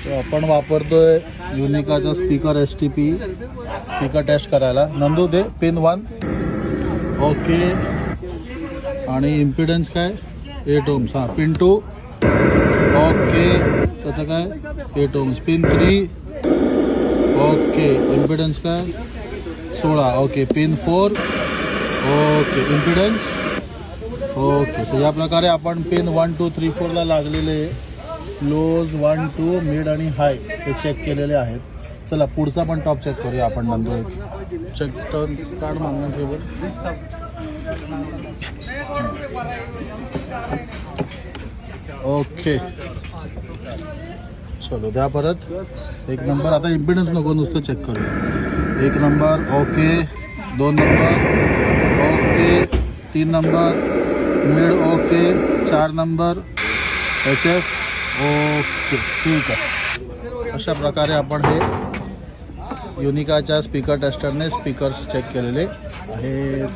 तो आपण वापरतोय युनिकाचा स्पीकर STP स्पीकर टेस्ट करायला. नंदू दे पिन 1. ओके. आणि इम्पिडन्स काय 8 ohms. हां पिन 2. ओके. त्याचं काय 8 ohms. पिन 3. ओके. इम्पिडन्स काय 16. Okay. Pin 4. Okay. Impedance okay. So या प्रकारे आपण पिन 1 2 3 4 ला लागलेले लोज 1 2 मिड आणि हाय ते चेक केलेले आहेत. चला पुढचा पण टॉप चेक करूया आपण. नंदू एक चेक टर्न कार्ड मागणं केबल. ओके. चलो द्या परत. 1 नंबर. आता इम्पिडन्स नको नुसतं चेक करूया. 1 number. Okay. 2 number. Okay. 3 number. Mid. Okay. 4 number. HF. Okay. ठीक आहे. अशा प्रकारे आपण हे युनिकाच्या स्पीकर टेस्टरने स्पीकर्स चेक केलेले आहेत.